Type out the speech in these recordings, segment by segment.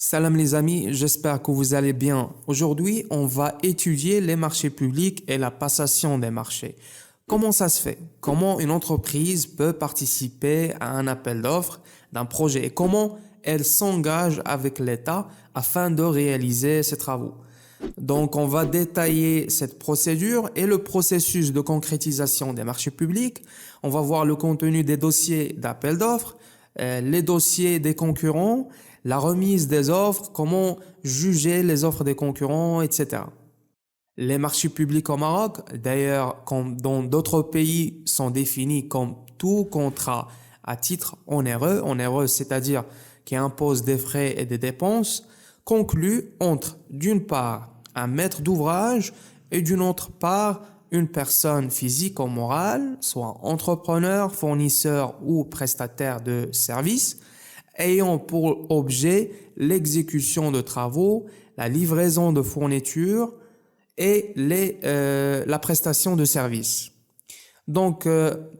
Salam les amis, j'espère que vous allez bien. Aujourd'hui, on va étudier les marchés publics et la passation des marchés. Comment ça se fait? Comment une entreprise peut participer à un appel d'offres d'un projet et comment elle s'engage avec l'État afin de réaliser ses travaux? Donc, on va détailler cette procédure et le processus de concrétisation des marchés publics. On va voir le contenu des dossiers d'appel d'offres, les dossiers des concurrents, la remise des offres, comment juger les offres des concurrents, etc. Les marchés publics au Maroc, d'ailleurs, comme dans d'autres pays, sont définis comme tout contrat à titre onéreux, c'est-à-dire qui impose des frais et des dépenses, conclu entre, d'une part, un maître d'ouvrage et d'une autre part, une personne physique ou morale, soit entrepreneur, fournisseur ou prestataire de services, ayant pour objet l'exécution de travaux, la livraison de fournitures et la prestation de services. Donc,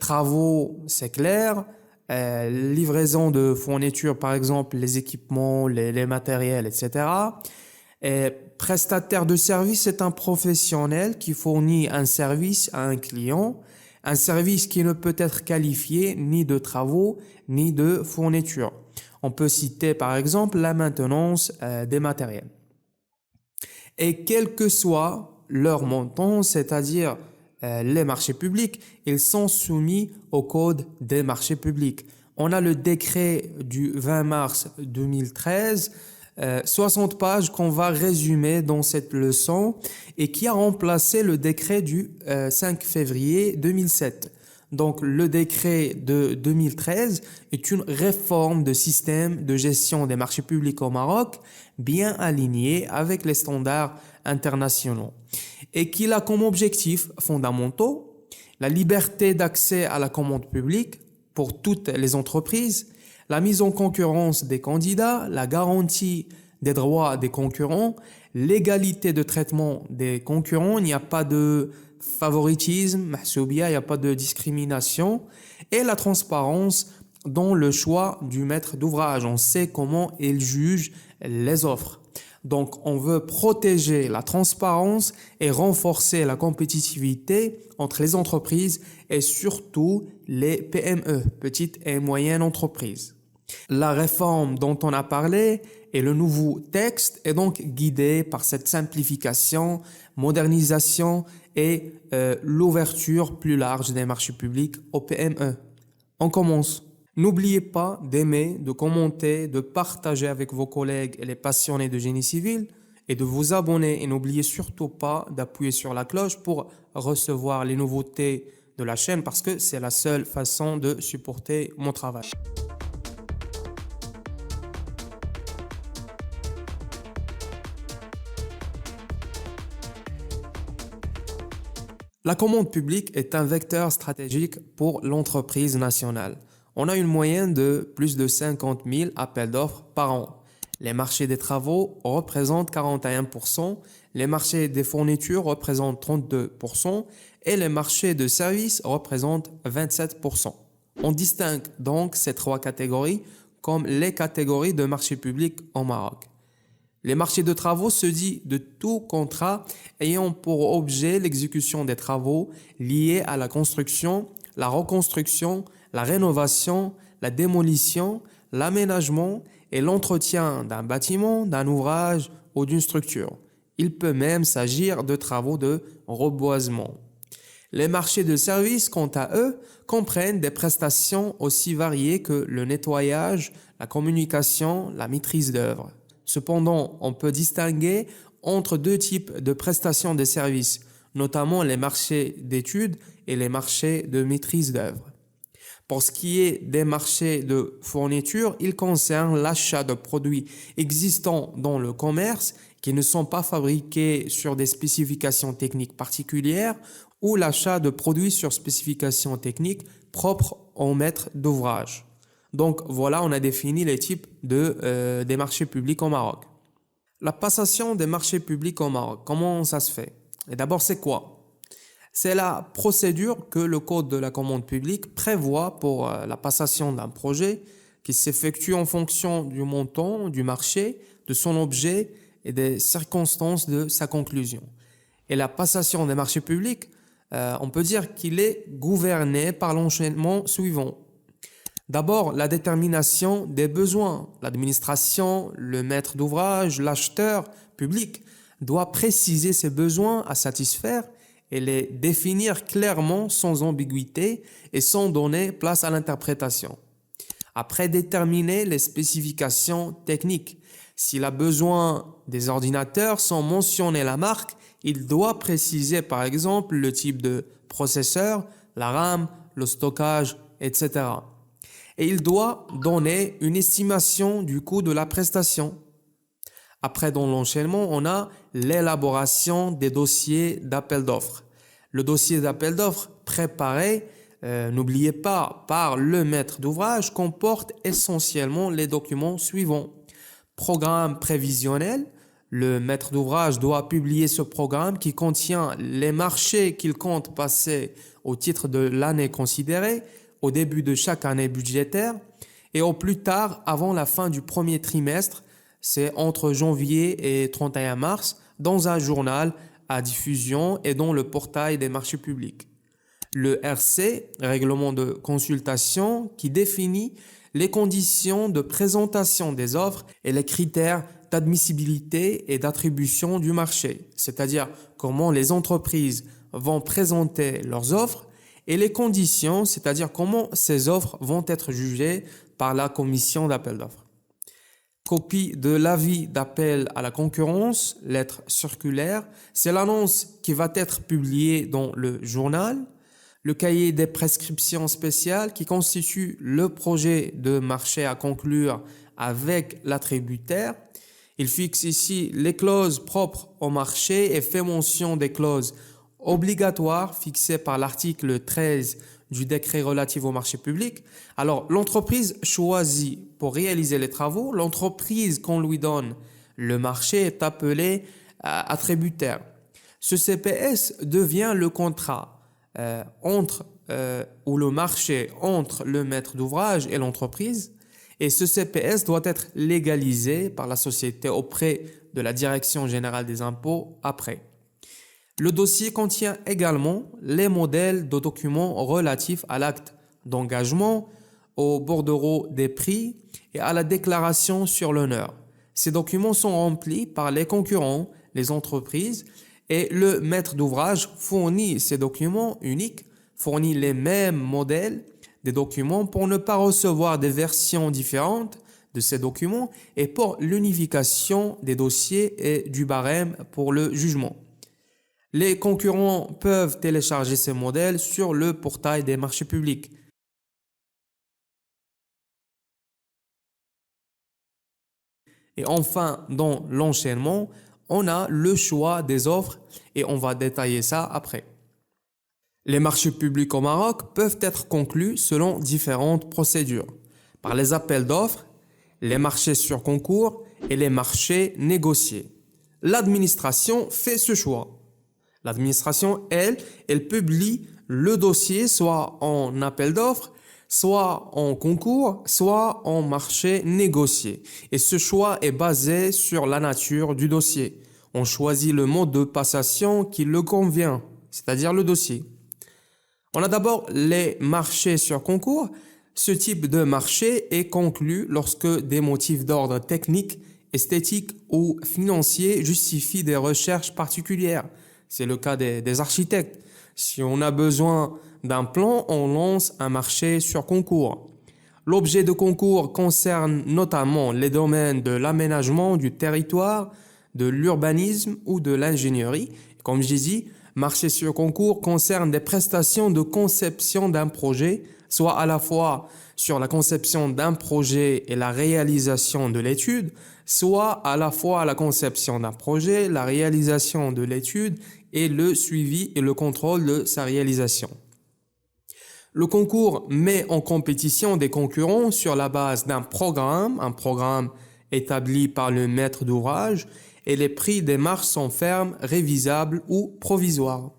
travaux, c'est clair. Livraison de fournitures, par exemple, les équipements, les matériels, etc. Et prestataire de service, c'est un professionnel qui fournit un service à un client, un service qui ne peut être qualifié ni de travaux, ni de fournitures. On peut citer, par exemple, la maintenance des matériels. Et quel que soit leur montant, c'est-à-dire les marchés publics, ils sont soumis au code des marchés publics. On a le décret du 20 mars 2013, 60 pages qu'on va résumer dans cette leçon et qui a remplacé le décret du 5 février 2007. Donc le décret de 2013 est une réforme de système de gestion des marchés publics au Maroc bien aligné avec les standards internationaux et qui a comme objectifs fondamentaux la liberté d'accès à la commande publique pour toutes les entreprises, la mise en concurrence des candidats, la garantie des droits des concurrents, l'égalité de traitement des concurrents, il n'y a pas de favoritisme, il n'y a pas de discrimination, et la transparence dans le choix du maître d'ouvrage. On sait comment il juge les offres. Donc, on veut protéger la transparence et renforcer la compétitivité entre les entreprises et surtout les PME, petites et moyennes entreprises. La réforme dont on a parlé et le nouveau texte est donc guidé par cette simplification, modernisation et l'ouverture plus large des marchés publics aux PME. On commence. N'oubliez pas d'aimer, de commenter, de partager avec vos collègues et les passionnés de génie civil et de vous abonner. Et n'oubliez surtout pas d'appuyer sur la cloche pour recevoir les nouveautés de la chaîne parce que c'est la seule façon de supporter mon travail. La commande publique est un vecteur stratégique pour l'entreprise nationale. On a une moyenne de plus de 50 000 appels d'offres par an. Les marchés des travaux représentent 41%, les marchés des fournitures représentent 32% et les marchés de services représentent 27%. On distingue donc ces trois catégories comme les catégories de marchés publics au Maroc. Les marchés de travaux se dit de tout contrat ayant pour objet l'exécution des travaux liés à la construction, la reconstruction, la rénovation, la démolition, l'aménagement et l'entretien d'un bâtiment, d'un ouvrage ou d'une structure. Il peut même s'agir de travaux de reboisement. Les marchés de services, quant à eux, comprennent des prestations aussi variées que le nettoyage, la communication, la maîtrise d'œuvre. Cependant, on peut distinguer entre deux types de prestations de services, notamment les marchés d'études et les marchés de maîtrise d'œuvre. Pour ce qui est des marchés de fourniture, ils concernent l'achat de produits existants dans le commerce qui ne sont pas fabriqués sur des spécifications techniques particulières ou l'achat de produits sur spécifications techniques propres au maître d'ouvrage. Donc voilà, on a défini les types des marchés publics au Maroc. La passation des marchés publics au Maroc, comment ça se fait? Et d'abord, c'est quoi? C'est la procédure que le Code de la commande publique prévoit pour la passation d'un projet qui s'effectue en fonction du montant du marché, de son objet et des circonstances de sa conclusion. Et la passation des marchés publics, on peut dire qu'il est gouverné par l'enchaînement suivant. D'abord, la détermination des besoins. L'administration, le maître d'ouvrage, l'acheteur public doit préciser ses besoins à satisfaire et les définir clairement sans ambiguïté et sans donner place à l'interprétation. Après, déterminer les spécifications techniques. S'il a besoin des ordinateurs sans mentionner la marque, il doit préciser par exemple le type de processeur, la RAM, le stockage, etc. Et il doit donner une estimation du coût de la prestation. Après, dans l'enchaînement, on a l'élaboration des dossiers d'appel d'offres. Le dossier d'appel d'offres préparé, n'oubliez pas, par le maître d'ouvrage, comporte essentiellement les documents suivants. Programme prévisionnel. Le maître d'ouvrage doit publier ce programme qui contient les marchés qu'il compte passer au titre de l'année considérée, au début de chaque année budgétaire et au plus tard avant la fin du premier trimestre, c'est entre janvier et 31 mars, dans un journal à diffusion et dans le portail des marchés publics. Le RC, règlement de consultation, qui définit les conditions de présentation des offres et les critères d'admissibilité et d'attribution du marché, c'est-à-dire comment les entreprises vont présenter leurs offres et les conditions, c'est-à-dire comment ces offres vont être jugées par la commission d'appel d'offres. Copie de l'avis d'appel à la concurrence, lettre circulaire, c'est l'annonce qui va être publiée dans le journal. Le cahier des prescriptions spéciales qui constitue le projet de marché à conclure avec l'attributaire. Il fixe ici les clauses propres au marché et fait mention des clauses obligatoires fixées par l'article 13 du décret relatif au marché public. Alors, l'entreprise choisit pour réaliser les travaux, l'entreprise qu'on lui donne le marché est appelée attributaire. Ce CPS devient le contrat ou le marché entre le maître d'ouvrage et l'entreprise, et ce CPS doit être légalisé par la société auprès de la Direction générale des impôts après. Le dossier contient également les modèles de documents relatifs à l'acte d'engagement, au bordereau des prix et à la déclaration sur l'honneur. Ces documents sont remplis par les concurrents, les entreprises, et le maître d'ouvrage fournit ces documents uniques, fournit les mêmes modèles des documents pour ne pas recevoir des versions différentes de ces documents et pour l'unification des dossiers et du barème pour le jugement. Les concurrents peuvent télécharger ces modèles sur le portail des marchés publics. Et enfin, dans l'enchaînement, on a le choix des offres et on va détailler ça après. Les marchés publics au Maroc peuvent être conclus selon différentes procédures. Par les appels d'offres, les marchés sur concours et les marchés négociés. L'administration fait ce choix. L'administration, elle publie le dossier soit en appel d'offres, soit en concours, soit en marché négocié. Et ce choix est basé sur la nature du dossier. On choisit le mode de passation qui le convient, c'est-à-dire le dossier. On a d'abord les marchés sur concours. Ce type de marché est conclu lorsque des motifs d'ordre technique, esthétique ou financier justifient des recherches particulières. C'est le cas des architectes. Si on a besoin d'un plan, on lance un marché sur concours. L'objet de concours concerne notamment les domaines de l'aménagement du territoire, de l'urbanisme ou de l'ingénierie. Comme je dis, marché sur concours concerne des prestations de conception d'un projet, soit à la fois sur la conception d'un projet et la réalisation de l'étude, soit à la fois la conception d'un projet, la réalisation de l'étude et le suivi et le contrôle de sa réalisation. Le concours met en compétition des concurrents sur la base d'un programme, un programme établi par le maître d'ouvrage, et les prix des marches sont fermes, révisables ou provisoires.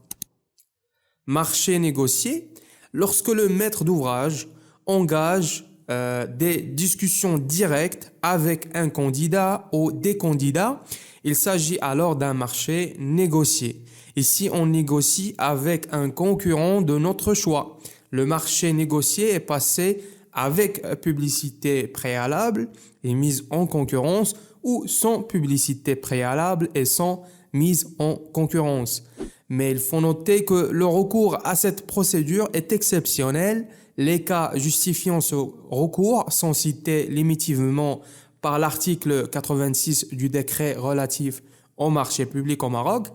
Marché négocié, lorsque le maître d'ouvrage engage des discussions directes avec un candidat ou des candidats. Il s'agit alors d'un marché négocié. Ici, on négocie avec un concurrent de notre choix. Le marché négocié est passé avec publicité préalable et mise en concurrence ou sans publicité préalable et sans mise en concurrence. Mais il faut noter que le recours à cette procédure est exceptionnel. Les cas justifiant ce recours sont cités limitivement par l'article 86 du décret relatif au marché public au Maroc.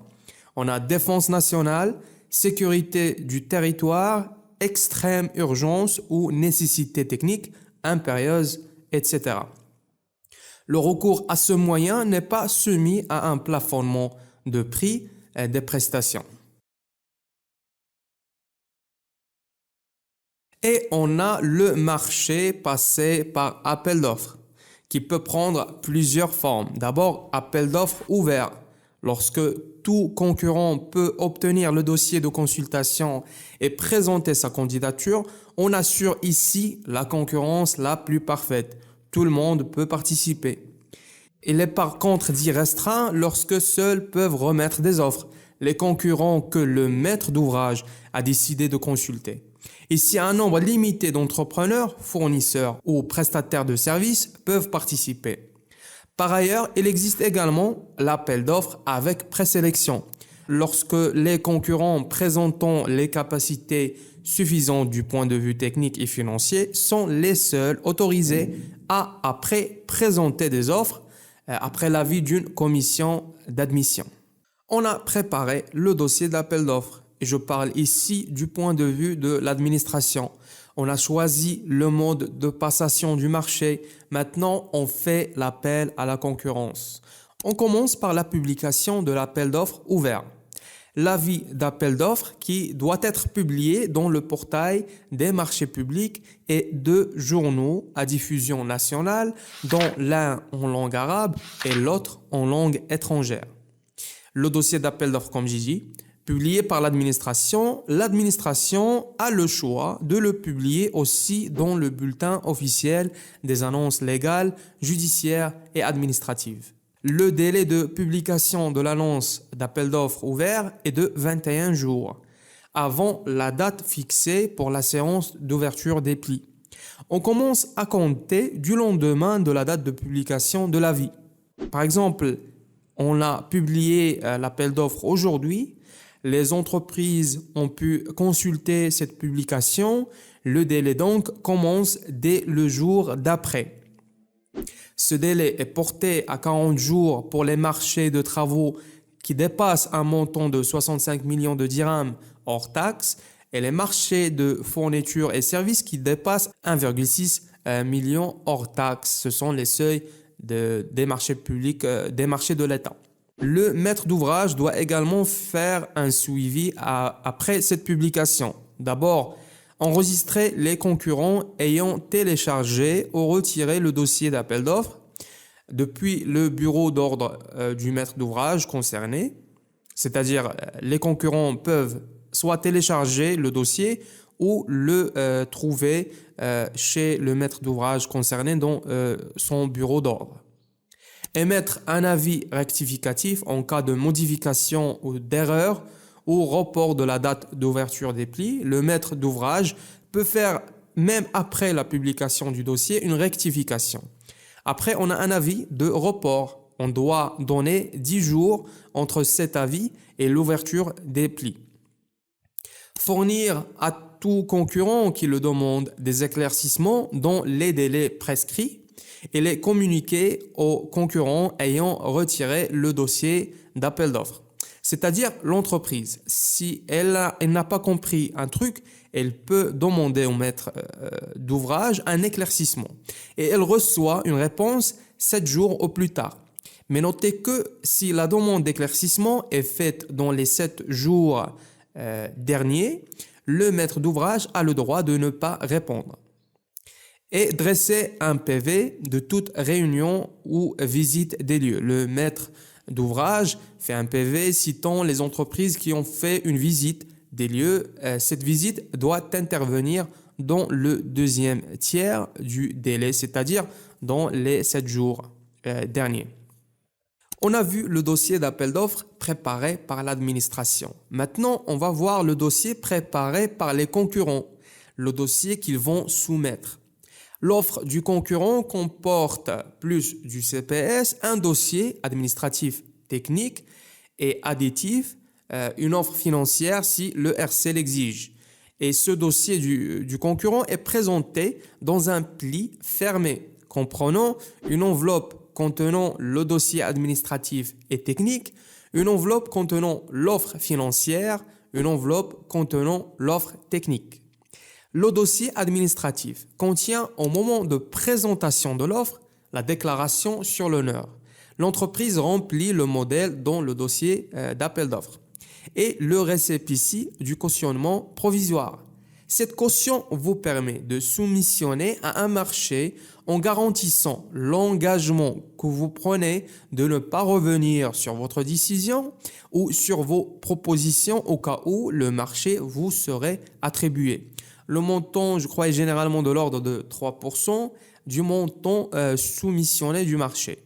On a défense nationale, sécurité du territoire, extrême urgence ou nécessité technique impérieuse, etc. Le recours à ce moyen n'est pas soumis à un plafonnement de prix des prestations. Et on a le marché passé par appel d'offres, qui peut prendre plusieurs formes. D'abord, appel d'offres ouvert, lorsque tout concurrent peut obtenir le dossier de consultation et présenter sa candidature. On assure ici la concurrence la plus parfaite. Tout le monde peut participer. Il est par contre dit restreint lorsque seuls peuvent remettre des offres les concurrents que le maître d'ouvrage a décidé de consulter. Ici, un nombre limité d'entrepreneurs, fournisseurs ou prestataires de services peuvent participer. Par ailleurs, il existe également l'appel d'offres avec présélection. Lorsque les concurrents présentant les capacités suffisantes du point de vue technique et financier sont les seuls autorisés à après présenter des offres après l'avis d'une commission d'admission. On a préparé le dossier d'appel d'offres et je parle ici du point de vue de l'administration. On a choisi le mode de passation du marché. Maintenant, on fait l'appel à la concurrence. On commence par la publication de l'appel d'offres ouvert. L'avis d'appel d'offres qui doit être publié dans le portail des marchés publics et deux journaux à diffusion nationale, dont l'un en langue arabe et l'autre en langue étrangère. Le dossier d'appel d'offres, comme j'ai dit, publié par l'administration a le choix de le publier aussi dans le bulletin officiel des annonces légales, judiciaires et administratives. Le délai de publication de l'annonce d'appel d'offres ouvert est de 21 jours, avant la date fixée pour la séance d'ouverture des plis. On commence à compter du lendemain de la date de publication de l'avis. Par exemple, on a publié l'appel d'offres aujourd'hui. Les entreprises ont pu consulter cette publication. Le délai donc commence dès le jour d'après. Ce délai est porté à 40 jours pour les marchés de travaux qui dépassent un montant de 65 millions de dirhams hors taxes et les marchés de fournitures et services qui dépassent 1,6 million hors taxes. Ce sont les seuils des marchés publics, des marchés de l'État. Le maître d'ouvrage doit également faire un suivi après cette publication. D'abord, enregistrer les concurrents ayant téléchargé ou retiré le dossier d'appel d'offres depuis le bureau d'ordre du maître d'ouvrage concerné. C'est-à-dire, les concurrents peuvent soit télécharger le dossier ou le trouver chez le maître d'ouvrage concerné dans son bureau d'ordre. Émettre un avis rectificatif en cas de modification ou d'erreur ou report de la date d'ouverture des plis. Le maître d'ouvrage peut faire, même après la publication du dossier, une rectification. Après, on a un avis de report. On doit donner 10 jours entre cet avis et l'ouverture des plis. Fournir à tout concurrent qui le demande des éclaircissements dans les délais prescrits et les communiquer aux concurrents ayant retiré le dossier d'appel d'offres. C'est-à-dire l'entreprise, si elle n'a pas compris un truc, elle peut demander au maître d'ouvrage un éclaircissement et elle reçoit une réponse 7 jours au plus tard. Mais notez que si la demande d'éclaircissement est faite dans les 7 jours derniers, le maître d'ouvrage a le droit de ne pas répondre. Et dresser un PV de toute réunion ou visite des lieux. Le maître d'ouvrage fait un PV citant les entreprises qui ont fait une visite des lieux. Cette visite doit intervenir dans le deuxième tiers du délai, c'est-à-dire dans les 7 jours derniers. On a vu le dossier d'appel d'offres préparé par l'administration. Maintenant, on va voir le dossier préparé par les concurrents, le dossier qu'ils vont soumettre. L'offre du concurrent comporte plus du CPS, un dossier administratif technique et additif, une offre financière si le RC l'exige. Et ce dossier du concurrent est présenté dans un pli fermé, comprenant une enveloppe contenant le dossier administratif et technique, une enveloppe contenant l'offre financière, une enveloppe contenant l'offre technique. Le dossier administratif contient au moment de présentation de l'offre la déclaration sur l'honneur. L'entreprise remplit le modèle dans le dossier d'appel d'offres et le récépissé du cautionnement provisoire. Cette caution vous permet de soumissionner à un marché en garantissant l'engagement que vous prenez de ne pas revenir sur votre décision ou sur vos propositions au cas où le marché vous serait attribué. Le montant, je crois, est généralement de l'ordre de 3% du montant soumissionné du marché.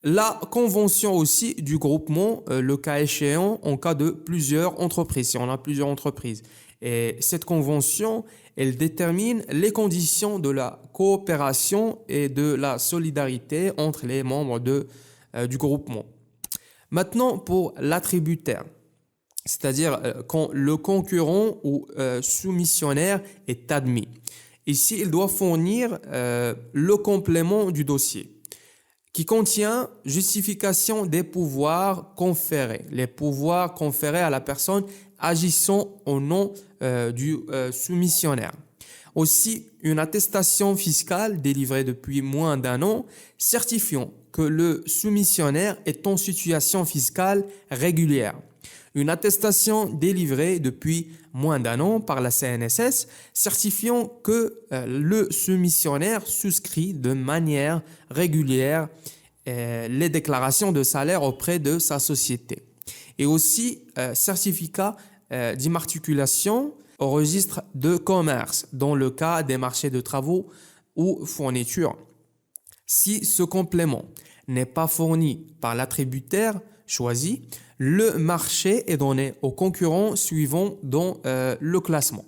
La convention aussi du groupement, le cas échéant, en cas de plusieurs entreprises, si on a plusieurs entreprises. Et cette convention, elle détermine les conditions de la coopération et de la solidarité entre les membres du groupement. Maintenant, pour l'attributaire, c'est-à-dire quand le concurrent ou soumissionnaire est admis. Ici, il doit fournir le complément du dossier qui contient justification des pouvoirs conférés, les pouvoirs conférés à la personne agissant au nom du soumissionnaire. Aussi, une attestation fiscale délivrée depuis moins d'un an certifiant que le soumissionnaire est en situation fiscale régulière. Une attestation délivrée depuis moins d'un an par la CNSS certifiant que le soumissionnaire souscrit de manière régulière les déclarations de salaire auprès de sa société. Et aussi certificat d'immatriculation au registre de commerce dans le cas des marchés de travaux ou fournitures. Si ce complément n'est pas fourni par l'attributaire choisi, le marché est donné aux concurrents suivants dans le classement.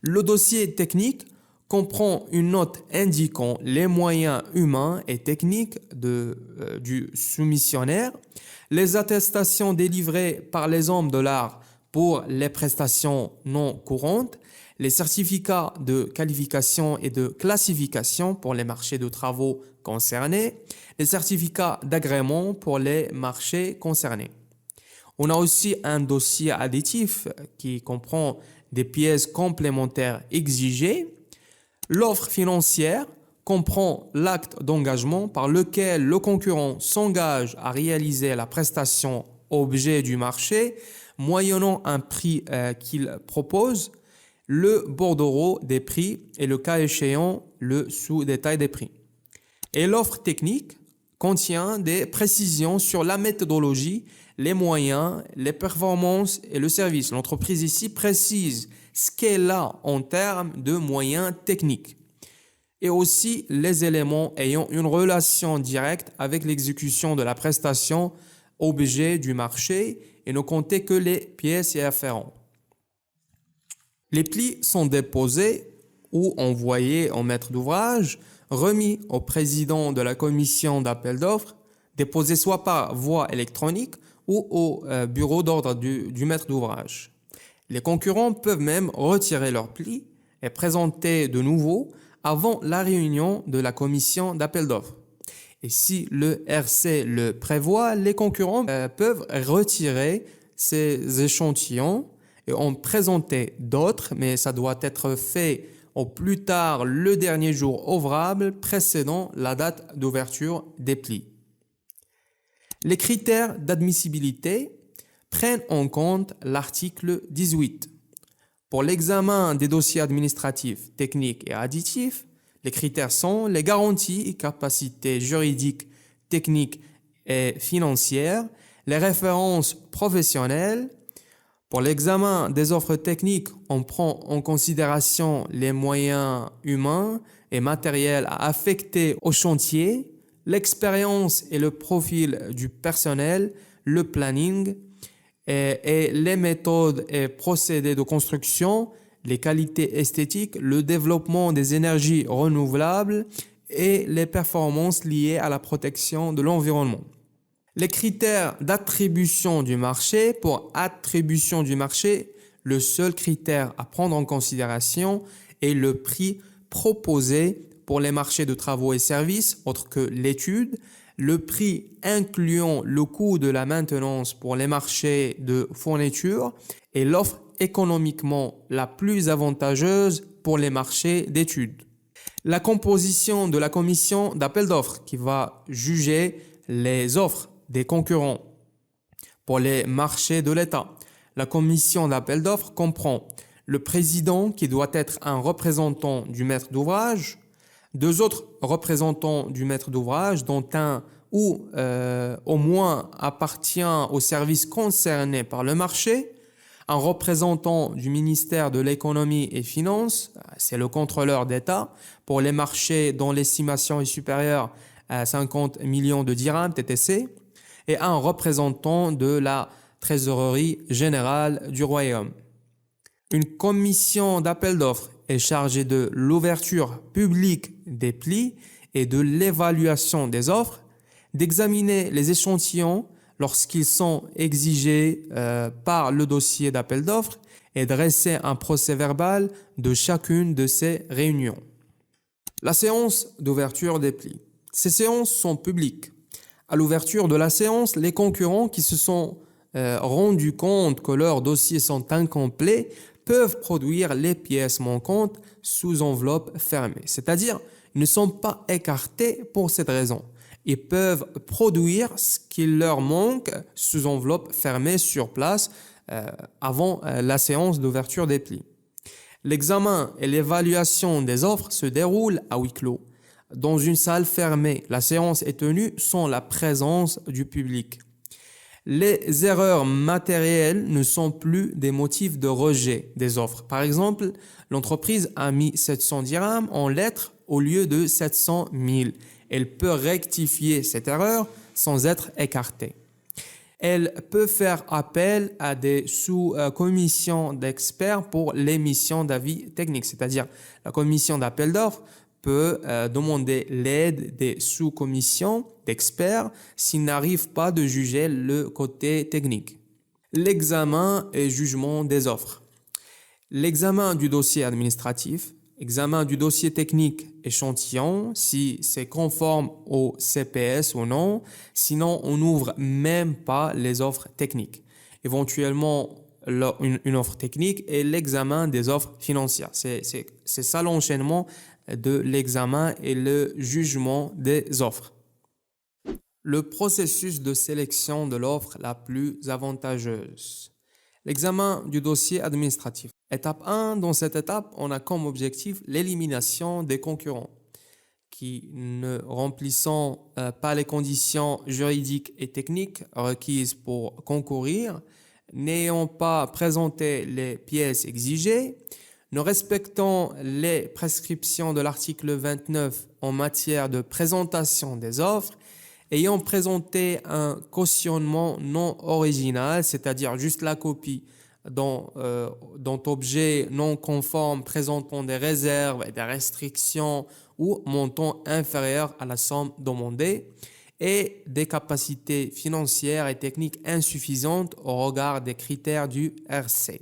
Le dossier technique comprend une note indiquant les moyens humains et techniques du soumissionnaire, les attestations délivrées par les hommes de l'art pour les prestations non courantes, les certificats de qualification et de classification pour les marchés de travaux concernés, les certificats d'agrément pour les marchés concernés. On a aussi un dossier additif qui comprend des pièces complémentaires exigées. L'offre financière comprend l'acte d'engagement par lequel le concurrent s'engage à réaliser la prestation objet du marché, moyennant un prix qu'il propose, le bordereau des prix et le cas échéant, le sous-détail des prix. Et l'offre technique contient des précisions sur la méthodologie, les moyens, les performances et le service. L'entreprise ici précise ce qu'elle a en termes de moyens techniques et aussi les éléments ayant une relation directe avec l'exécution de la prestation objet du marché et ne compter que les pièces y afférentes. Les plis sont déposés ou envoyés au maître d'ouvrage, remis au président de la commission d'appel d'offres, déposés soit par voie électronique ou au bureau d'ordre du maître d'ouvrage. Les concurrents peuvent même retirer leurs plis et présenter de nouveau avant la réunion de la commission d'appel d'offres. Et si le RC le prévoit, les concurrents peuvent retirer ces échantillons et en présenter d'autres, mais ça doit être fait au plus tard le dernier jour ouvrable précédant la date d'ouverture des plis. Les critères d'admissibilité prennent en compte l'article 18. Pour l'examen des dossiers administratifs, techniques et additifs, les critères sont les garanties et capacités juridiques, techniques et financières, les références professionnelles. Pour l'examen des offres techniques, on prend en considération les moyens humains et matériels à affecter au chantier, l'expérience et le profil du personnel, le planning et les méthodes et procédés de construction, les qualités esthétiques, le développement des énergies renouvelables et les performances liées à la protection de l'environnement. Les critères d'attribution du marché. Pour attribution du marché, le seul critère à prendre en considération est le prix proposé pour les marchés de travaux et services, autre que l'étude, le prix incluant le coût de la maintenance pour les marchés de fourniture et l'offre économiquement la plus avantageuse pour les marchés d'études. La composition de la commission d'appel d'offres qui va juger les offres des concurrents. Pour les marchés de l'État, la commission d'appel d'offres comprend le président qui doit être un représentant du maître d'ouvrage, deux autres représentants du maître d'ouvrage, dont un ou au moins appartient au service concerné par le marché, un représentant du ministère de l'économie et finances, c'est le contrôleur d'État, pour les marchés dont l'estimation est supérieure à 50 millions de dirhams TTC, et un représentant de la trésorerie générale du royaume. Une commission d'appel d'offres est chargée de l'ouverture publique des plis et de l'évaluation des offres, d'examiner les échantillons lorsqu'ils sont exigés par le dossier d'appel d'offres et dresser un procès-verbal de chacune de ces réunions. La séance d'ouverture des plis. Ces séances sont publiques. À l'ouverture de la séance, les concurrents qui se sont rendus compte que leurs dossiers sont incomplets peuvent produire les pièces manquantes sous enveloppe fermée. C'est-à-dire, ils ne sont pas écartés pour cette raison. Ils peuvent produire ce qu'il leur manque sous enveloppe fermée sur place avant la séance d'ouverture des plis. L'examen et l'évaluation des offres se déroulent à huis clos. Dans une salle fermée, la séance est tenue sans la présence du public. Les erreurs matérielles ne sont plus des motifs de rejet des offres. Par exemple, l'entreprise a mis 700 dirhams en lettres au lieu de 700 000. Elle peut rectifier cette erreur sans être écartée. Elle peut faire appel à des sous-commissions d'experts pour l'émission d'avis techniques, c'est-à-dire la commission d'appel d'offres peut demander l'aide des sous-commissions d'experts s'ils n'arrivent pas de juger le côté technique. L'examen et jugement des offres. L'examen du dossier administratif, examen du dossier technique échantillon, si c'est conforme au CPS ou non, sinon on n'ouvre même pas les offres techniques. Éventuellement, une offre technique et l'examen des offres financières. C'est ça l'enchaînement de l'examen et le jugement des offres. Le processus de sélection de l'offre la plus avantageuse. L'examen du dossier administratif. Étape 1, dans cette étape, on a comme objectif l'élimination des concurrents qui ne remplissant pas les conditions juridiques et techniques requises pour concourir, n'ayant pas présenté les pièces exigées, ne respectant les prescriptions de l'article 29 en matière de présentation des offres, ayant présenté un cautionnement non original, c'est-à-dire juste la copie dont objet non conforme présentant des réserves et des restrictions ou montant inférieur à la somme demandée, et des capacités financières et techniques insuffisantes au regard des critères du RC.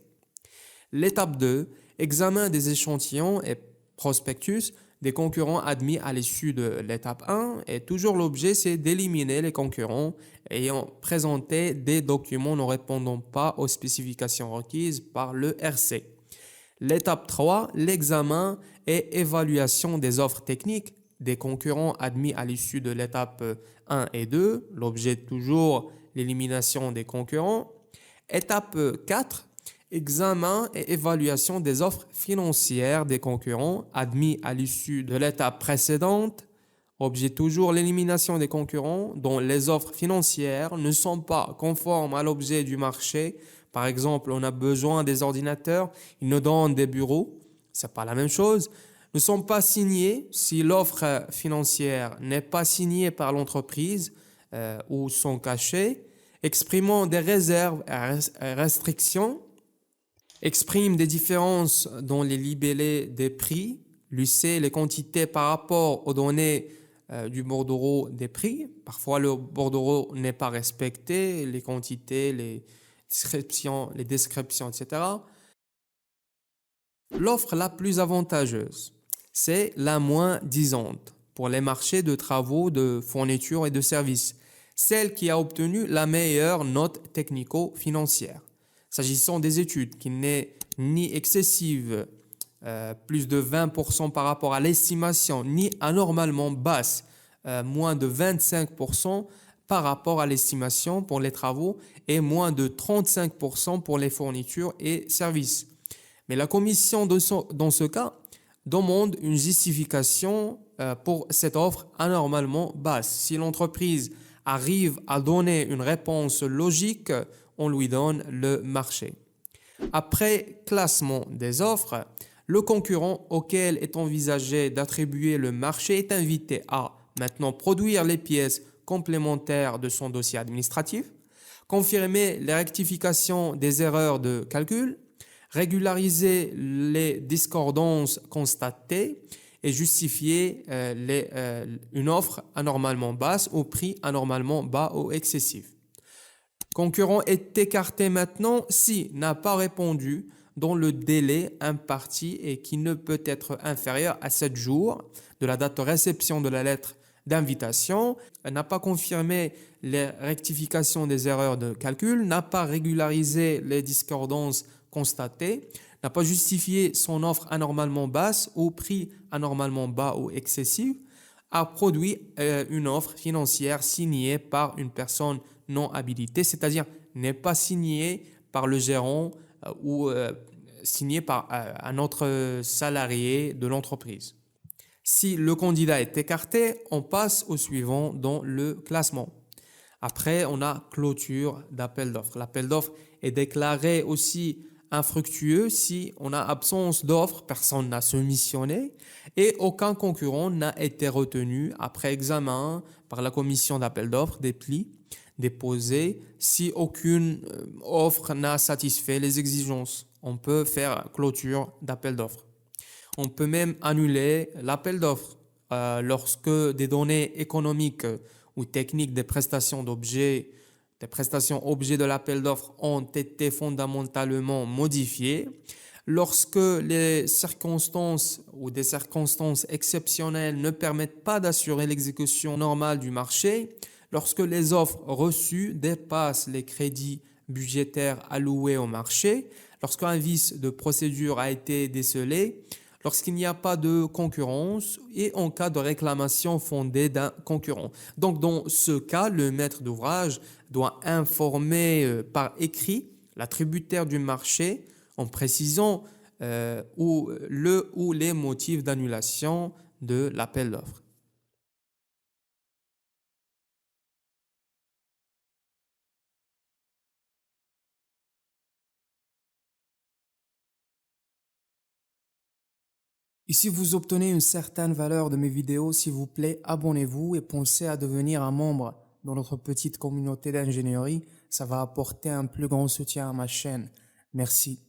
L'étape 2, examen des échantillons et prospectus des concurrents admis à l'issue de l'étape 1, et toujours l'objet c'est d'éliminer les concurrents ayant présenté des documents ne répondant pas aux spécifications requises par le RC. L'étape 3, l'examen et évaluation des offres techniques des concurrents admis à l'issue de l'étape 1 et 2, l'objet toujours l'élimination des concurrents. Étape 4, examen et évaluation des offres financières des concurrents admis à l'issue de l'étape précédente, objet toujours l'élimination des concurrents dont les offres financières ne sont pas conformes à l'objet du marché Par exemple, on a besoin des ordinateurs, ils nous donnent des bureaux, c'est pas la même chose. Ne sont pas signés si l'offre financière n'est pas signée par l'entreprise ou sont cachés, exprimant des réserves et restrictions, exprime des différences dans les libellés des prix, l'UC, les quantités par rapport aux données du bordereau des prix. Parfois, le bordereau n'est pas respecté, les quantités, les descriptions, etc. L'offre la plus avantageuse, c'est la moins disante pour les marchés de travaux, de fournitures et de services, celle qui a obtenu la meilleure note technico-financière. S'agissant des études, qui n'est ni excessive, plus de 20% par rapport à l'estimation, ni anormalement basse, moins de 25% par rapport à l'estimation pour les travaux et moins de 35% pour les fournitures et services. Mais la commission, dans ce cas, demande une justification pour cette offre anormalement basse. Si l'entreprise arrive à donner une réponse logique, on lui donne le marché. Après classement des offres, le concurrent auquel est envisagé d'attribuer le marché est invité à maintenant produire les pièces complémentaires de son dossier administratif, confirmer les rectifications des erreurs de calcul, régulariser les discordances constatées et justifier une offre anormalement basse au prix anormalement bas ou excessif. Concurrent est écarté maintenant s'il n'a pas répondu dans le délai imparti et qui ne peut être inférieur à 7 jours de la date de réception de la lettre d'invitation, n'a pas confirmé les rectifications des erreurs de calcul, n'a pas régularisé les discordances constatées, n'a pas justifié son offre anormalement basse au prix anormalement bas ou excessif, a produit une offre financière signée par une personne non habilitée, c'est-à-dire n'est pas signée par le gérant ou signée par un autre salarié de l'entreprise. Si le candidat est écarté, on passe au suivant dans le classement. Après, on a clôture d'appel d'offres. L'appel d'offres est déclaré aussi infructueux si on a absence d'offres, personne n'a soumissionné et aucun concurrent n'a été retenu après examen par la commission d'appel d'offres des plis déposés si aucune offre n'a satisfait les exigences. On peut faire clôture d'appel d'offres. On peut même annuler l'appel d'offres lorsque des données économiques ou techniques des prestations objets de l'appel d'offres ont été fondamentalement modifiées, lorsque les circonstances ou des circonstances exceptionnelles ne permettent pas d'assurer l'exécution normale du marché, lorsque les offres reçues dépassent les crédits budgétaires alloués au marché, lorsqu'un vice de procédure a été décelé, lorsqu'il n'y a pas de concurrence et en cas de réclamation fondée d'un concurrent. Donc dans ce cas, le maître d'ouvrage doit informer par écrit l'attributaire du marché en précisant ou les motifs d'annulation de l'appel d'offres. Et si vous obtenez une certaine valeur de mes vidéos, s'il vous plaît, abonnez-vous et pensez à devenir un membre dans notre petite communauté d'ingénierie. Ça va apporter un plus grand soutien à ma chaîne. Merci.